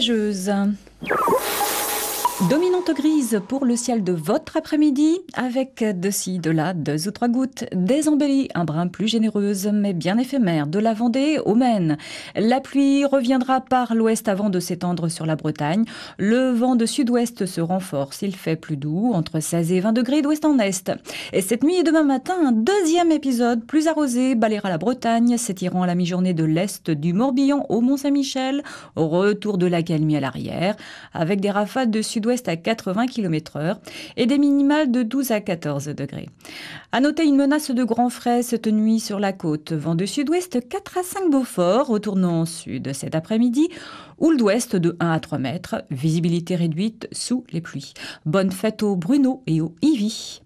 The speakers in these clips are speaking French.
nuageuse. Dominante grise pour le ciel de votre après-midi, avec de ci, de là, 2 ou 3 gouttes, des embellies, un brin plus généreuse, mais bien éphémère, de la Vendée au Maine. La pluie reviendra par l'ouest avant de s'étendre sur la Bretagne. Le vent de sud-ouest se renforce, il fait plus doux, entre 16 et 20 degrés d'ouest en est. Et cette nuit et demain matin, un deuxième épisode plus arrosé balayera la Bretagne, s'étirant à la mi-journée de l'est du Morbihan au Mont-Saint-Michel, au retour de l'accalmie à l'arrière, avec des rafales de sud-ouest à 80 km/h et des minimales de 12 à 14 degrés. À noter une menace de grand frais cette nuit sur la côte. Vent de sud-ouest 4 à 5 Beaufort, retournant sud cet après-midi, ou d'ouest de 1 à 3 mètres, visibilité réduite sous les pluies. Bonne fête au Bruno et au Ivy.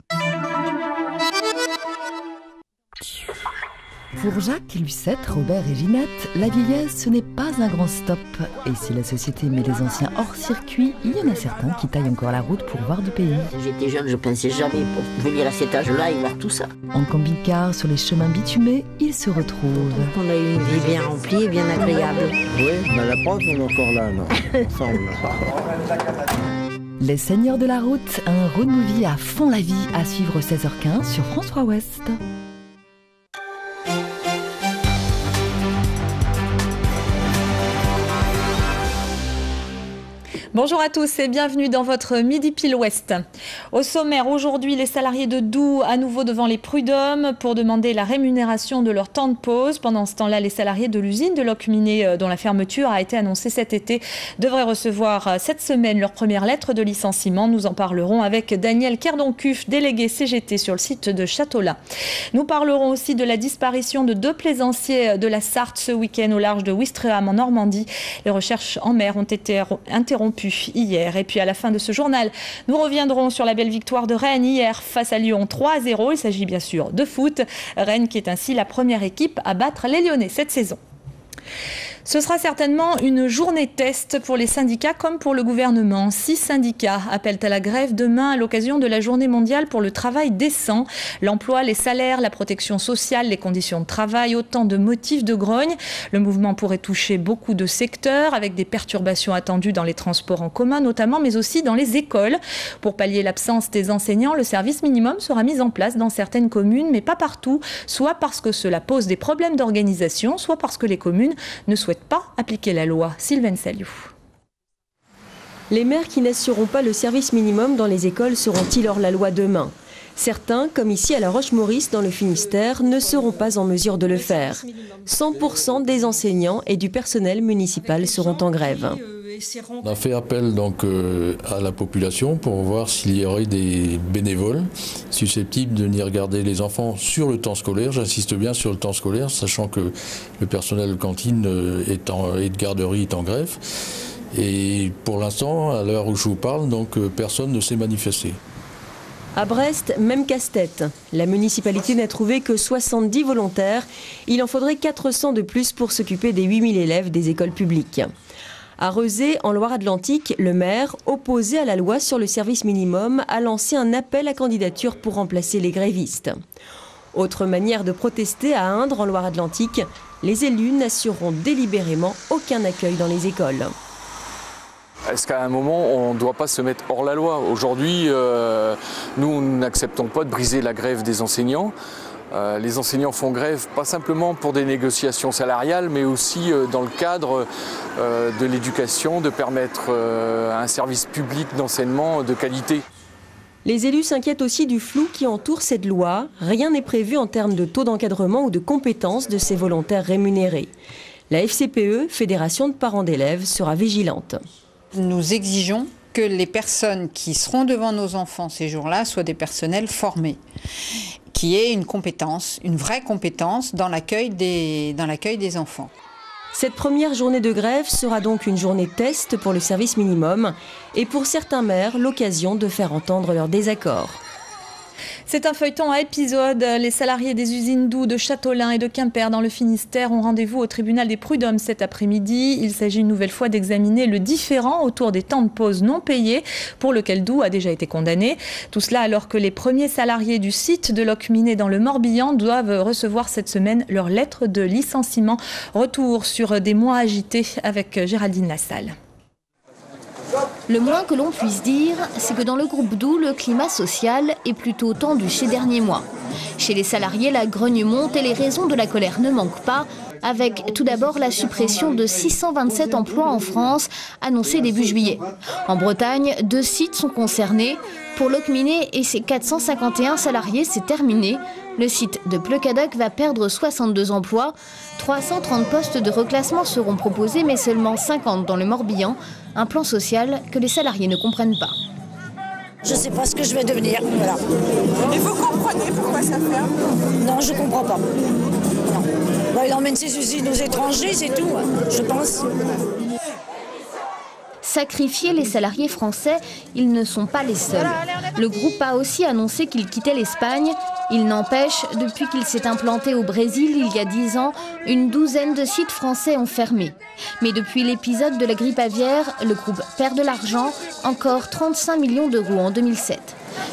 Pour Jacques, Lucette, Robert et Ginette, la vieillesse, ce n'est pas un grand stop. Et si la société met les anciens hors circuit, il y en a certains qui taillent encore la route pour voir du pays. J'étais jeune, je pensais jamais pour venir à cet âge-là et voir tout ça. En camping-car, sur les chemins bitumés, ils se retrouvent. On a eu une vie bien remplie et bien agréable. Oui, mais la preuve, on est encore là, ensemble. Les Seigneurs de la route, un road movie à fond la vie, à suivre 16h15 sur France 3 Ouest. Bonjour à tous et bienvenue dans votre Midi Pile Ouest. Au sommaire, aujourd'hui, les salariés de Doux à nouveau devant les prud'hommes pour demander la rémunération de leur temps de pause. Pendant ce temps-là, les salariés de l'usine de Locminé, dont la fermeture a été annoncée cet été, devraient recevoir cette semaine leur première lettre de licenciement. Nous en parlerons avec Daniel Kerdoncuf, délégué CGT sur le site de Châteaulin. Nous parlerons aussi de la disparition de 2 plaisanciers de la Sarthe ce week-end au large de Ouistreham en Normandie. Les recherches en mer ont été interrompues hier. Et puis à la fin de ce journal, nous reviendrons sur la belle victoire de Rennes hier face à Lyon 3-0. Il s'agit bien sûr de foot. Rennes qui est ainsi la première équipe à battre les Lyonnais cette saison. Ce sera certainement une journée test pour les syndicats comme pour le gouvernement. 6 syndicats appellent à la grève demain à l'occasion de la journée mondiale pour le travail décent. L'emploi, les salaires, la protection sociale, les conditions de travail, autant de motifs de grogne. Le mouvement pourrait toucher beaucoup de secteurs avec des perturbations attendues dans les transports en commun notamment, mais aussi dans les écoles. Pour pallier l'absence des enseignants, le service minimum sera mis en place dans certaines communes, mais pas partout, soit parce que cela pose des problèmes d'organisation, soit parce que les communes ne souhaitent pas appliquer la loi. Sylvaine Saliou. Les maires qui n'assureront pas le service minimum dans les écoles seront-ils hors la loi demain ? Certains, comme ici à La Roche-Maurice dans le Finistère, ne seront pas en mesure de le faire. 100% des enseignants et du personnel municipal seront en grève. On a fait appel donc à la population pour voir s'il y aurait des bénévoles susceptibles de venir garder les enfants sur le temps scolaire. J'insiste bien sur le temps scolaire, sachant que le personnel de cantine et de garderie est en grève. Et pour l'instant, à l'heure où je vous parle, donc personne ne s'est manifesté. À Brest, même casse-tête. La municipalité n'a trouvé que 70 volontaires. Il en faudrait 400 de plus pour s'occuper des 8000 élèves des écoles publiques. À Rezé, en Loire-Atlantique, le maire, opposé à la loi sur le service minimum, a lancé un appel à candidature pour remplacer les grévistes. Autre manière de protester à Indre, en Loire-Atlantique, les élus n'assureront délibérément aucun accueil dans les écoles. Est-ce qu'à un moment, on ne doit pas se mettre hors la loi ? Aujourd'hui, nous n'acceptons pas de briser la grève des enseignants. Les enseignants font grève pas simplement pour des négociations salariales, mais aussi dans le cadre de l'éducation, de permettre un service public d'enseignement de qualité. Les élus s'inquiètent aussi du flou qui entoure cette loi. Rien n'est prévu en termes de taux d'encadrement ou de compétences de ces volontaires rémunérés. La FCPE, Fédération de parents d'élèves, sera vigilante. Nous exigeons que les personnes qui seront devant nos enfants ces jours-là soient des personnels formés, qui aient une compétence, une vraie compétence dans l'accueil des enfants. Cette première journée de grève sera donc une journée test pour le service minimum et pour certains maires, l'occasion de faire entendre leurs désaccords. C'est un feuilleton à épisodes. Les salariés des usines Doux de Châteaulin et de Quimper dans le Finistère ont rendez-vous au tribunal des prud'hommes cet après-midi. Il s'agit une nouvelle fois d'examiner le différend autour des temps de pause non payés pour lequel Doux a déjà été condamné. Tout cela alors que les premiers salariés du site de Locminé dans le Morbihan doivent recevoir cette semaine leur lettre de licenciement. Retour sur des mois agités avec Géraldine Lassalle. Le moins que l'on puisse dire, c'est que dans le groupe Doux, le climat social est plutôt tendu ces derniers mois. Chez les salariés, la grogne monte et les raisons de la colère ne manquent pas, avec tout d'abord la suppression de 627 emplois en France, annoncée début juillet. En Bretagne, 2 sites sont concernés. Pour Locminé et ses 451 salariés, c'est terminé. Le site de Pleucadec va perdre 62 emplois. 330 postes de reclassement seront proposés, mais seulement 50 dans le Morbihan. Un plan social que les salariés ne comprennent pas. Je ne sais pas ce que je vais devenir. Voilà. Et vous comprenez pourquoi ça ferme? Non, je ne comprends pas. Non. Bah, il emmène ses usines aux étrangers, c'est tout, je pense. Sacrifier les salariés français, ils ne sont pas les seuls. Le groupe a aussi annoncé qu'il quittait l'Espagne. Il n'empêche, depuis qu'il s'est implanté au Brésil il y a 10 ans, une douzaine de sites français ont fermé. Mais depuis l'épisode de la grippe aviaire, le groupe perd de l'argent, encore 35 millions d'euros en 2007.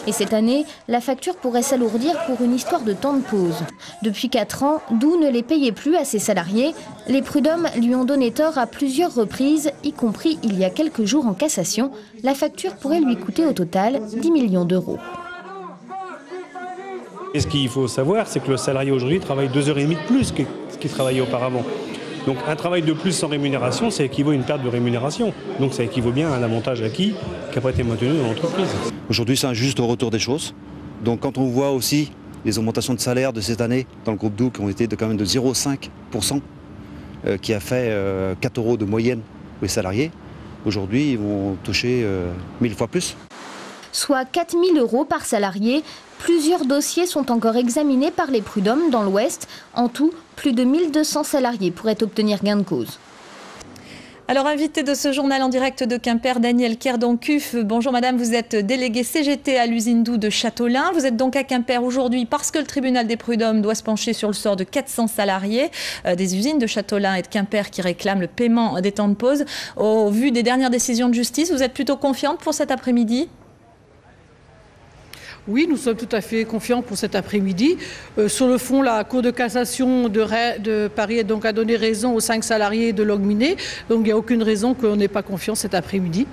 Et cette année, la facture pourrait s'alourdir pour une histoire de temps de pause. Depuis 4 ans, Doux ne les payait plus à ses salariés. Les prud'hommes lui ont donné tort à plusieurs reprises, y compris il y a quelques jours en cassation. La facture pourrait lui coûter au total 10 millions d'euros. Et ce qu'il faut savoir, c'est que le salarié aujourd'hui travaille 2h30 de plus que ce qu'il travaillait auparavant. Donc un travail de plus sans rémunération, ça équivaut à une perte de rémunération. Donc ça équivaut bien à un avantage acquis qui n'a pas été maintenu dans l'entreprise. Aujourd'hui, c'est un juste retour des choses. Donc quand on voit aussi les augmentations de salaire de cette année dans le groupe Doux qui ont été quand même de 0,5%, qui a fait 4 € de moyenne pour les salariés, aujourd'hui ils vont toucher 1000 fois plus. Soit 4 000 € par salarié. Plusieurs dossiers sont encore examinés par les prud'hommes dans l'Ouest. En tout, plus de 1200 salariés pourraient obtenir gain de cause. Alors, invité de ce journal en direct de Quimper, Daniel Kerdoncuf. Bonjour madame, vous êtes déléguée CGT à l'usine Doux de Châteaulin. Vous êtes donc à Quimper aujourd'hui parce que le tribunal des prud'hommes doit se pencher sur le sort de 400 salariés des usines de Châteaulin et de Quimper qui réclament le paiement des temps de pause. Au vu des dernières décisions de justice, vous êtes plutôt confiante pour cet après-midi ? Oui, nous sommes tout à fait confiants pour cet après-midi. Sur le fond, la Cour de cassation de Paris a donné raison aux 5 salariés de Locminé. Donc il n'y a aucune raison qu'on n'ait pas confiance cet après-midi.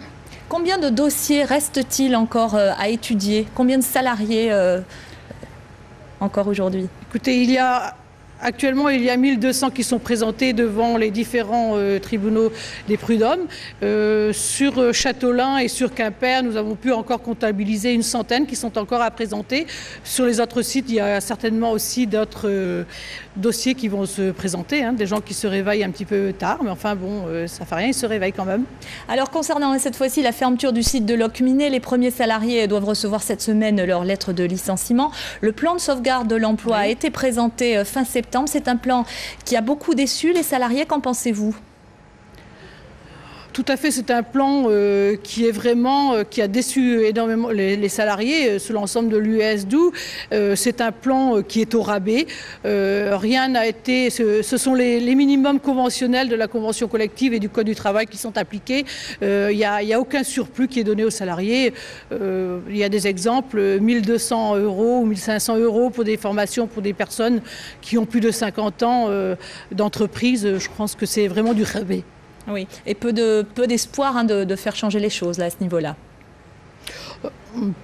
Combien de dossiers reste-t-il encore à étudier? Combien de salariés encore aujourd'hui? Écoutez, actuellement, il y a 1200 qui sont présentés devant les différents tribunaux des prud'hommes. Sur Châteaulin et sur Quimper, nous avons pu encore comptabiliser une centaine qui sont encore à présenter. Sur les autres sites, il y a certainement aussi d'autres dossiers qui vont se présenter, des gens qui se réveillent un petit peu tard, mais enfin bon, ça ne fait rien, ils se réveillent quand même. Alors concernant cette fois-ci la fermeture du site de Locminé, les premiers salariés doivent recevoir cette semaine leur lettre de licenciement. Le plan de sauvegarde de l'emploi a été présenté fin septembre. C'est un plan qui a beaucoup déçu les salariés. Qu'en pensez-vous ? Tout à fait, c'est un plan qui a déçu énormément les salariés sur l'ensemble de l'US Doux. C'est un plan qui est au rabais. Rien n'a été. Ce sont les minimums conventionnels de la convention collective et du code du travail qui sont appliqués. Il n'y a aucun surplus qui est donné aux salariés. Il y a des exemples 1 200 € ou 1 500 € pour des formations pour des personnes qui ont plus de 50 ans d'entreprise. Je pense que c'est vraiment du rabais. Oui, et peu d'espoir de faire changer les choses là, à ce niveau-là.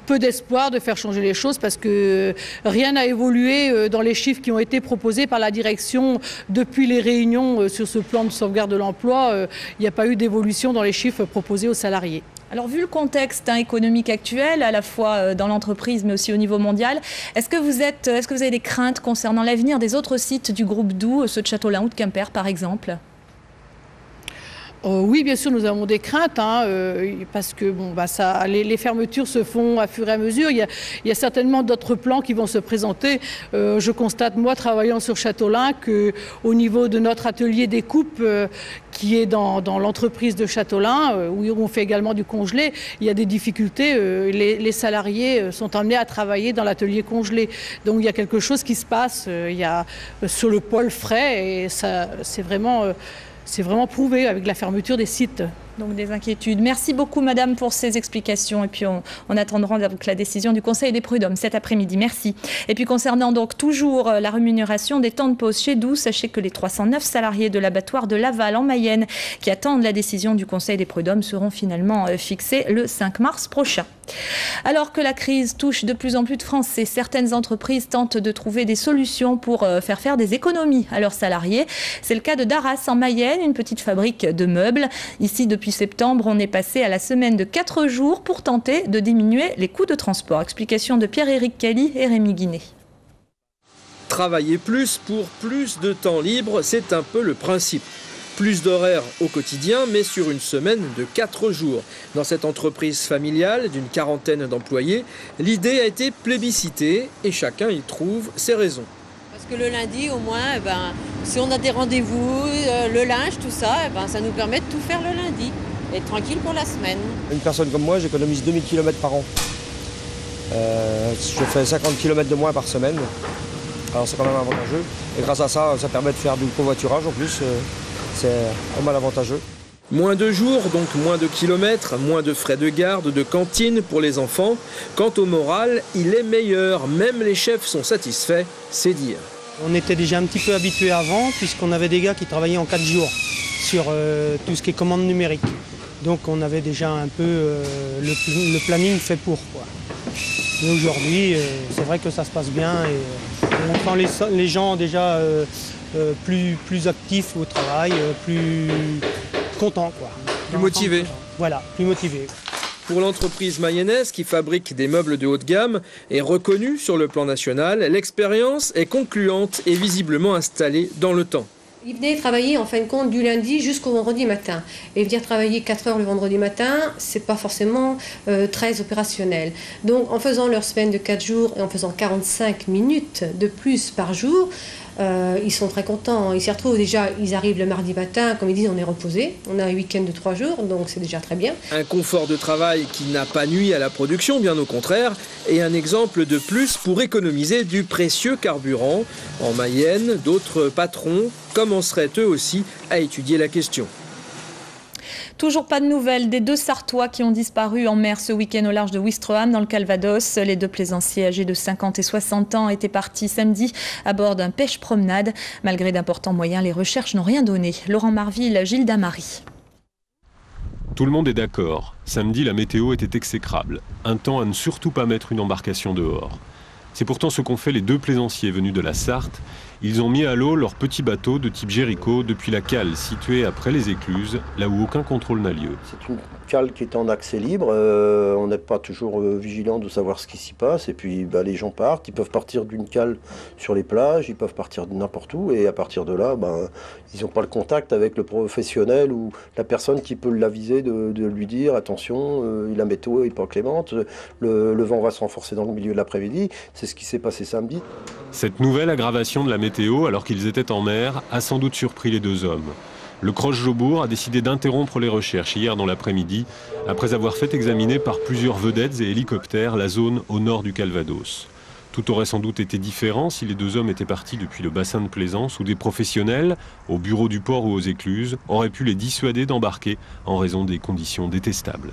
Peu d'espoir de faire changer les choses parce que rien n'a évolué dans les chiffres qui ont été proposés par la direction depuis les réunions sur ce plan de sauvegarde de l'emploi. Il n'y a pas eu d'évolution dans les chiffres proposés aux salariés. Alors vu le contexte économique actuel, à la fois dans l'entreprise mais aussi au niveau mondial, est-ce que vous avez des craintes concernant l'avenir des autres sites du groupe Doux, ceux de Châteaulin ou de Quimper par exemple ? Oui, bien sûr, nous avons des craintes, parce que les fermetures se font à fur et à mesure. Il y a certainement d'autres plans qui vont se présenter. Je constate, moi, travaillant sur Châteaulin, qu'au niveau de notre atelier découpe, qui est dans l'entreprise de Châteaulin, où on fait également du congelé, il y a des difficultés. Les salariés sont amenés à travailler dans l'atelier congelé. Donc il y a quelque chose qui se passe sur le pôle frais, et ça, c'est vraiment prouvé avec la fermeture des sites. Donc des inquiétudes. Merci beaucoup madame pour ces explications et puis on attendra donc la décision du Conseil des prud'hommes cet après-midi. Merci. Et puis concernant donc toujours la rémunération des temps de pause chez Doux, sachez que les 309 salariés de l'abattoir de Laval en Mayenne qui attendent la décision du Conseil des prud'hommes seront finalement fixés le 5 mars prochain. Alors que la crise touche de plus en plus de Français, certaines entreprises tentent de trouver des solutions pour faire des économies à leurs salariés. C'est le cas de Darras en Mayenne, une petite fabrique de meubles. Ici, depuis septembre, on est passé à la semaine de 4 jours pour tenter de diminuer les coûts de transport. Explication de Pierre-Éric Cali et Rémi Guinet. Travailler plus pour plus de temps libre, c'est un peu le principe. Plus d'horaires au quotidien, mais sur une semaine de 4 jours. Dans cette entreprise familiale d'une quarantaine d'employés, l'idée a été plébiscitée et chacun y trouve ses raisons. Parce que le lundi, au moins, si on a des rendez-vous, le linge, tout ça, ça nous permet de tout faire le lundi. Être tranquille pour la semaine. Une personne comme moi, j'économise 2000 km par an. Je fais 50 km de moins par semaine. Alors c'est quand même avantageux. Et grâce à ça, ça permet de faire du covoiturage en plus. C'est pas mal avantageux. Moins de jours, donc moins de kilomètres, moins de frais de garde, de cantine pour les enfants. Quant au moral, il est meilleur. Même les chefs sont satisfaits, c'est dire. On était déjà un petit peu habitués avant, puisqu'on avait des gars qui travaillaient en 4 jours sur tout ce qui est commande numérique. Donc on avait déjà un peu le planning fait pour, quoi. Et aujourd'hui, c'est vrai que ça se passe bien et on sent les gens déjà plus actifs au travail, plus contents, quoi. Plus motivés. Voilà, plus motivés. Pour l'entreprise mayonnaise qui fabrique des meubles de haut de gamme et reconnue sur le plan national, l'expérience est concluante et visiblement installée dans le temps. Ils venaient travailler en fin de compte du lundi jusqu'au vendredi matin. Et venir travailler 4 heures le vendredi matin, c'est pas forcément très opérationnel. Donc en faisant leur semaine de 4 jours et en faisant 45 minutes de plus par jour, ils sont très contents. Ils s'y retrouvent déjà, ils arrivent le mardi matin, comme ils disent, on est reposé. On a un week-end de 3 jours, donc c'est déjà très bien. Un confort de travail qui n'a pas nui à la production, bien au contraire, et un exemple de plus pour économiser du précieux carburant. En Mayenne, d'autres patrons commenceraient eux aussi à étudier la question. Toujours pas de nouvelles des 2 Sartois qui ont disparu en mer ce week-end au large de Ouistreham dans le Calvados. Les 2 plaisanciers âgés de 50 et 60 ans étaient partis samedi à bord d'un pêche-promenade. Malgré d'importants moyens, les recherches n'ont rien donné. Laurent Marville, Gilles Damary. Tout le monde est d'accord. Samedi, la météo était exécrable. Un temps à ne surtout pas mettre une embarcation dehors. C'est pourtant ce qu'ont fait les 2 plaisanciers venus de la Sarthe. Ils ont mis à l'eau leur petit bateau de type Jéricho depuis la cale située après les écluses, là où aucun contrôle n'a lieu. C'est une cale qui est en accès libre, on n'est pas toujours vigilant de savoir ce qui s'y passe, et puis les gens partent, ils peuvent partir d'une cale sur les plages, ils peuvent partir de n'importe où, et à partir de là, ils n'ont pas le contact avec le professionnel ou la personne qui peut l'aviser de lui dire attention, la météo n'est pas clémente, le vent va se renforcer dans le milieu de l'après-midi. C'est ce qui s'est passé samedi. Cette nouvelle aggravation de la météo, alors qu'ils étaient en mer, a sans doute surpris les 2 hommes. Le Croche-Jobourg a décidé d'interrompre les recherches hier dans l'après-midi, après avoir fait examiner par plusieurs vedettes et hélicoptères la zone au nord du Calvados. Tout aurait sans doute été différent si les 2 hommes étaient partis depuis le bassin de plaisance où des professionnels, au bureau du port ou aux écluses, auraient pu les dissuader d'embarquer en raison des conditions détestables.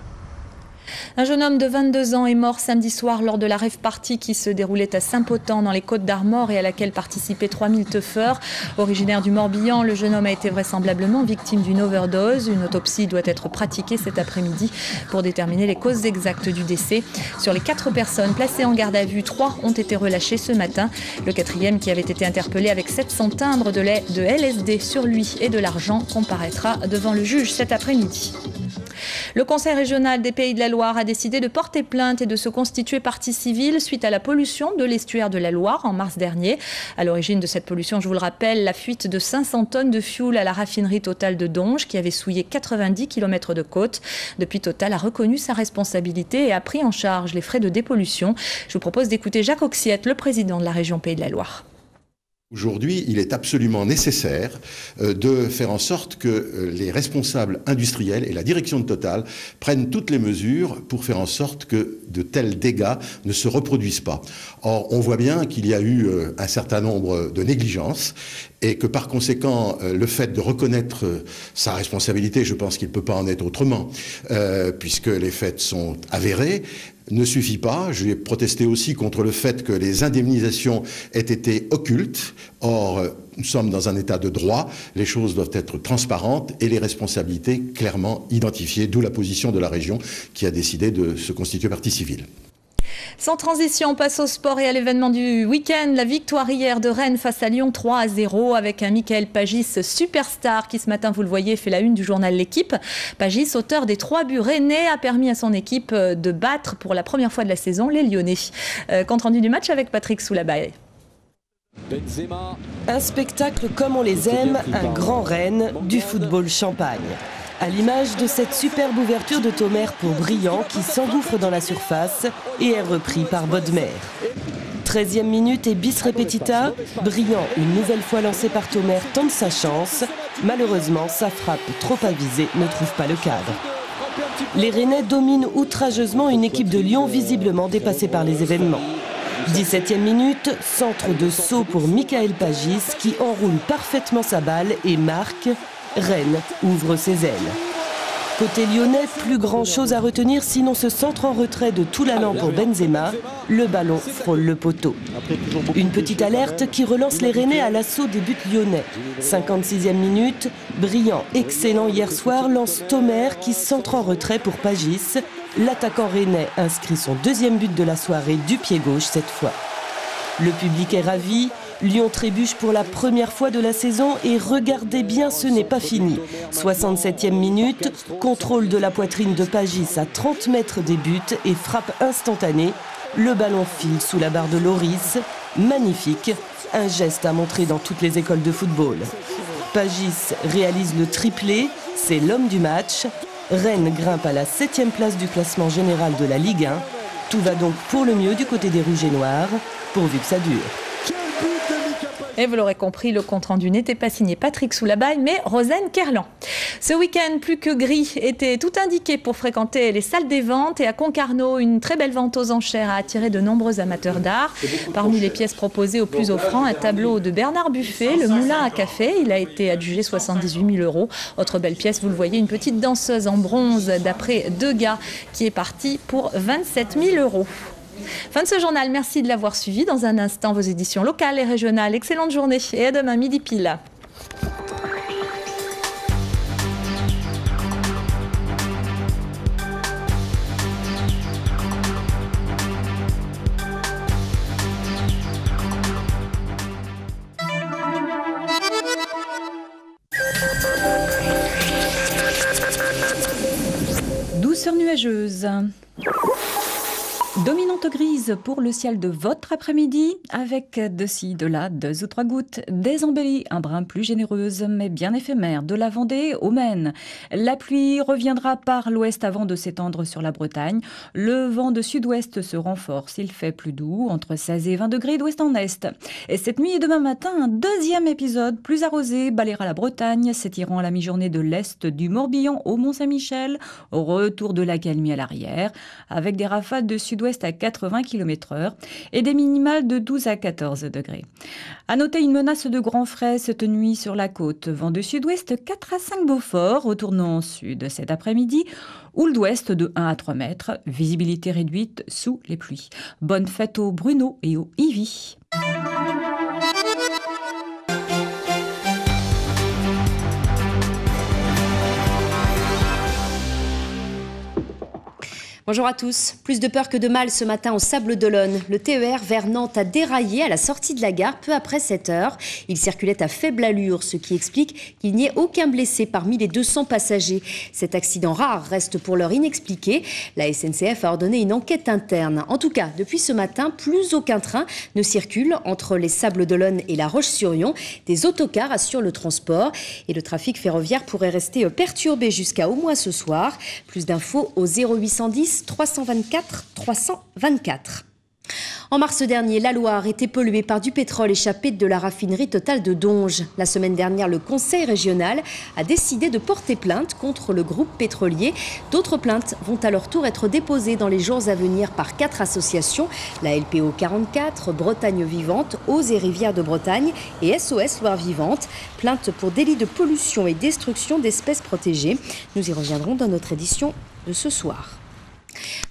Un jeune homme de 22 ans est mort samedi soir lors de la rave party qui se déroulait à Saint-Potent dans les Côtes-d'Armor et à laquelle participaient 3000 teufeurs. Originaire du Morbihan, le jeune homme a été vraisemblablement victime d'une overdose. Une autopsie doit être pratiquée cet après-midi pour déterminer les causes exactes du décès. Sur les 4 personnes placées en garde à vue, 3 ont été relâchées ce matin. Le 4e, qui avait été interpellé avec 700 timbres de LSD sur lui et de l'argent, comparaîtra devant le juge cet après-midi. Le Conseil régional des Pays de la Loire a décidé de porter plainte et de se constituer partie civile suite à la pollution de l'estuaire de la Loire en mars dernier. À l'origine de cette pollution, je vous le rappelle, la fuite de 500 tonnes de fioul à la raffinerie Total de Donge qui avait souillé 90 km de côte. Depuis, Total a reconnu sa responsabilité et a pris en charge les frais de dépollution. Je vous propose d'écouter Jacques Auxiette, le président de la région Pays de la Loire. Aujourd'hui, il est absolument nécessaire de faire en sorte que les responsables industriels et la direction de Total prennent toutes les mesures pour faire en sorte que de tels dégâts ne se reproduisent pas. Or, on voit bien qu'il y a eu un certain nombre de négligences et que par conséquent, le fait de reconnaître sa responsabilité, je pense qu'il ne peut pas en être autrement, puisque les faits sont avérés, ne suffit pas. J'ai protesté aussi contre le fait que les indemnisations aient été occultes. Or, nous sommes dans un état de droit, les choses doivent être transparentes et les responsabilités clairement identifiées, d'où la position de la région qui a décidé de se constituer partie civile. Sans transition, on passe au sport et à l'événement du week-end. La victoire hier de Rennes face à Lyon 3-0 avec un Michael Pagis superstar qui ce matin, vous le voyez, fait la une du journal L'Équipe. Pagis, auteur des 3 buts rennais, a permis à son équipe de battre pour la première fois de la saison les Lyonnais. Compte rendu du match avec Patrick Soulabaye. Un spectacle comme on les aime, un grand Rennes du football champagne. À l'image de cette superbe ouverture de Thomer pour Briand qui s'engouffre dans la surface et est repris par Bodmer. 13e minute et bis repetita, Briand, une nouvelle fois lancé par Thomer, tente sa chance. Malheureusement, sa frappe trop avisée ne trouve pas le cadre. Les Rennais dominent outrageusement une équipe de Lyon visiblement dépassée par les événements. 17e minute, centre de saut pour Michael Pagis qui enroule parfaitement sa balle et marque. Rennes ouvre ses ailes. Côté lyonnais, plus grand chose à retenir sinon ce centre en retrait de Toulalan pour Benzema. Le ballon frôle le poteau. Une petite alerte qui relance les Rennais à l'assaut des buts lyonnais. 56e minute, Briand, excellent hier soir, lance Thomer qui centre en retrait pour Pagis. L'attaquant rennais inscrit son 2e but de la soirée du pied gauche cette fois. Le public est ravi. Lyon trébuche pour la première fois de la saison et regardez bien, ce n'est pas fini. 67e minute, contrôle de la poitrine de Pagis à 30 mètres des buts et frappe instantanée. Le ballon file sous la barre de Loris. Magnifique, un geste à montrer dans toutes les écoles de football. Pagis réalise le triplé, c'est l'homme du match. Rennes grimpe à la 7e place du classement général de la Ligue 1. Tout va donc pour le mieux du côté des Rouges et Noirs, pourvu que ça dure. Et vous l'aurez compris, le compte-rendu n'était pas signé Patrick Soulabaye, mais Rosen Kerlan. Ce week-end, plus que gris, était tout indiqué pour fréquenter les salles des ventes. Et à Concarneau, une très belle vente aux enchères a attiré de nombreux amateurs d'art. Parmi les pièces proposées au plus offrant, un tableau de Bernard Buffet, le Moulin à café. Il a été adjugé 78 000 €. Autre belle pièce, vous le voyez, une petite danseuse en bronze d'après Degas qui est partie pour 27 000 €. Fin de ce journal, merci de l'avoir suivi. Dans un instant, vos éditions locales et régionales. Excellente journée et à demain midi pile. Douceur nuageuse. Dominante grise pour le ciel de votre après-midi, avec de ci, de là, 2 ou 3 gouttes, des embellies un brin plus généreuse, mais bien éphémère, de la Vendée au Maine. La pluie reviendra par l'ouest avant de s'étendre sur la Bretagne. Le vent de sud-ouest se renforce, il fait plus doux, entre 16 et 20 degrés d'ouest en est. Et cette nuit et demain matin, un 2e épisode plus arrosé balayera la Bretagne, s'étirant à la mi-journée de l'est du Morbihan au Mont-Saint-Michel, au retour de l'accalmie à l'arrière, avec des rafales de sud-ouest à 80 km/h et des minimales de 12 à 14 degrés. À noter une menace de grand frais cette nuit sur la côte. Vent de sud-ouest 4 à 5 Beaufort, retournant en sud cet après-midi, ou l'ouest de 1 à 3 mètres, visibilité réduite sous les pluies. Bonne fête aux Bruno et aux Ivy. Bonjour à tous. Plus de peur que de mal ce matin au Sables-d'Olonne. Le TER vers Nantes a déraillé à la sortie de la gare peu après 7 heures. Il circulait à faible allure, ce qui explique qu'il n'y ait aucun blessé parmi les 200 passagers. Cet accident rare reste pour l'heure inexpliqué. La SNCF a ordonné une enquête interne. En tout cas, depuis ce matin, plus aucun train ne circule entre les Sables-d'Olonne et La Roche-sur-Yon. Des autocars assurent le transport et le trafic ferroviaire pourrait rester perturbé jusqu'à au moins ce soir. Plus d'infos au 0810 324 324. En mars dernier, la Loire était polluée par du pétrole échappé de la raffinerie Total de Donge. La semaine dernière, le Conseil régional a décidé de porter plainte contre le groupe pétrolier. D'autres plaintes vont à leur tour être déposées dans les jours à venir par 4 associations, la LPO 44, Bretagne Vivante, Eaux et Rivières de Bretagne et SOS Loire Vivante. Plainte pour délit de pollution et destruction d'espèces protégées. Nous y reviendrons dans notre édition de ce soir.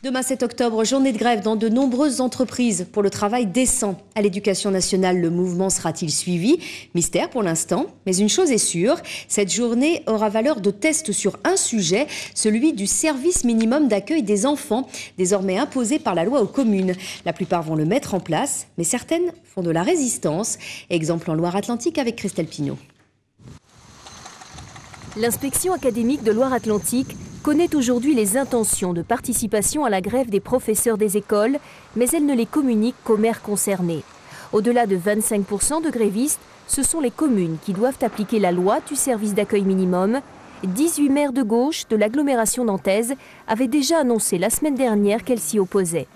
Demain 7 octobre, journée de grève dans de nombreuses entreprises pour le travail décent. À l'Éducation nationale, le mouvement sera-t-il suivi? Mystère pour l'instant, mais une chose est sûre, cette journée aura valeur de test sur un sujet, celui du service minimum d'accueil des enfants, désormais imposé par la loi aux communes. La plupart vont le mettre en place, mais certaines font de la résistance. Exemple en Loire-Atlantique avec Christelle Pinault. L'inspection académique de Loire-Atlantique connaît aujourd'hui les intentions de participation à la grève des professeurs des écoles, mais elle ne les communique qu'aux maires concernés. Au-delà de 25% de grévistes, ce sont les communes qui doivent appliquer la loi du service d'accueil minimum. 18 maires de gauche de l'agglomération nantaise avaient déjà annoncé la semaine dernière qu'elles s'y opposaient.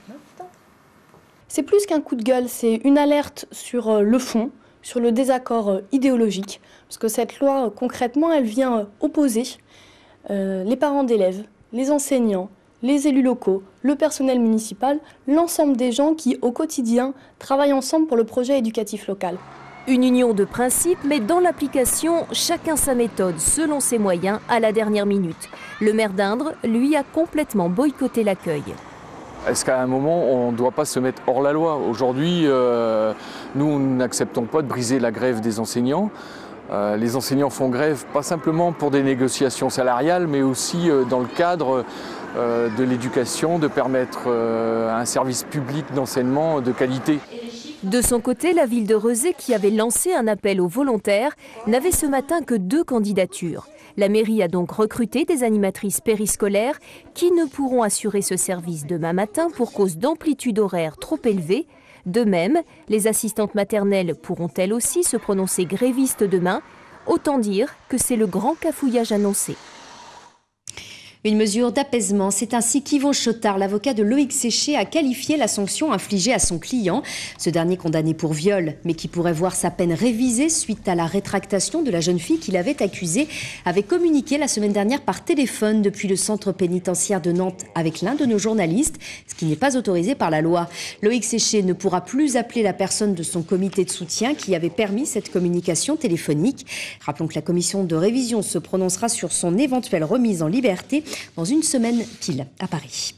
C'est plus qu'un coup de gueule, c'est une alerte sur le fond, sur le désaccord idéologique. Parce que cette loi, concrètement, elle vient opposer les parents d'élèves, les enseignants, les élus locaux, le personnel municipal, l'ensemble des gens qui, au quotidien, travaillent ensemble pour le projet éducatif local. Une union de principe, mais dans l'application, chacun sa méthode, selon ses moyens, à la dernière minute. Le maire d'Indre, lui, a complètement boycotté l'accueil. Est-ce qu'à un moment, on ne doit pas se mettre hors la loi? Aujourd'hui, nous n'acceptons pas de briser la grève des enseignants. Les enseignants font grève pas simplement pour des négociations salariales, mais aussi dans le cadre de l'éducation, de permettre un service public d'enseignement de qualité. De son côté, la ville de Rezé, qui avait lancé un appel aux volontaires, n'avait ce matin que 2 candidatures. La mairie a donc recruté des animatrices périscolaires qui ne pourront assurer ce service demain matin pour cause d'amplitude horaire trop élevée. De même, les assistantes maternelles pourront elles aussi se prononcer grévistes demain. Autant dire que c'est le grand cafouillage annoncé. Une mesure d'apaisement, c'est ainsi qu'Yvon Chotard, l'avocat de Loïc Séché, a qualifié la sanction infligée à son client. Ce dernier condamné pour viol, mais qui pourrait voir sa peine révisée suite à la rétractation de la jeune fille qu'il avait accusée, avait communiqué la semaine dernière par téléphone depuis le centre pénitentiaire de Nantes avec l'un de nos journalistes, ce qui n'est pas autorisé par la loi. Loïc Séché ne pourra plus appeler la personne de son comité de soutien qui avait permis cette communication téléphonique. Rappelons que la commission de révision se prononcera sur son éventuelle remise en liberté dans une semaine pile à Paris.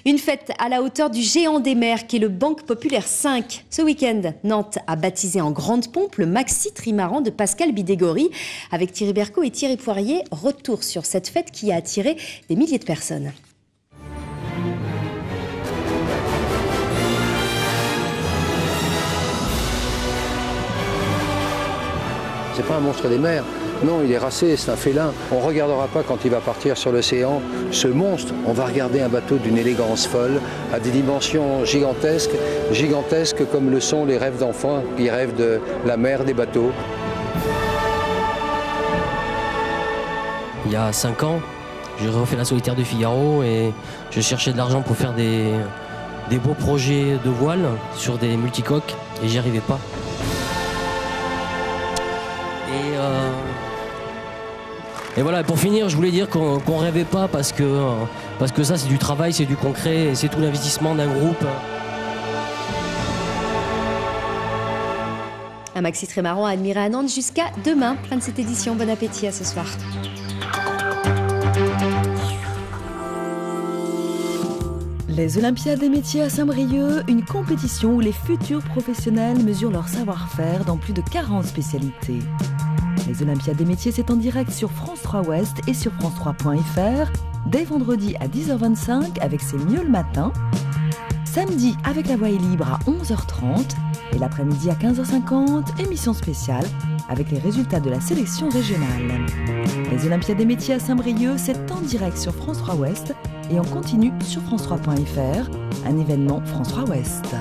Une fête à la hauteur du géant des mers qui est le Banque Populaire 5. Ce week-end, Nantes a baptisé en grande pompe le Maxi Trimaran de Pascal Bidégory. Avec Thierry Berco et Thierry Poirier, retour sur cette fête qui a attiré des milliers de personnes. C'est pas un monstre des mers. Non, il est racé, c'est un félin. On ne regardera pas quand il va partir sur l'océan ce monstre. On va regarder un bateau d'une élégance folle, à des dimensions gigantesques, gigantesques comme le sont les rêves d'enfants qui rêvent de la mer des bateaux. Il y a 5 ans, j'ai refait la solitaire de Figaro et je cherchais de l'argent pour faire des beaux projets de voile sur des multicoques et j'y arrivais pas. Et voilà, pour finir, je voulais dire qu'on rêvait pas parce que ça c'est du travail, c'est du concret, et c'est tout l'investissement d'un groupe. Un maxi très marrant à admirer à Nantes jusqu'à demain. Fin de cette édition, bon appétit à ce soir. Les Olympiades des métiers à Saint-Brieuc, une compétition où les futurs professionnels mesurent leur savoir-faire dans plus de 40 spécialités. Les Olympiades des métiers, c'est en direct sur France 3 Ouest et sur France3.fr, dès vendredi à 10h25 avec C'est mieux le matin, samedi avec La Voix est libre à 11h30 et l'après-midi à 15h50, émission spéciale avec les résultats de la sélection régionale. Les Olympiades des métiers à Saint-Brieuc, c'est en direct sur France 3 Ouest et on continue sur France3.fr, un événement France 3 Ouest.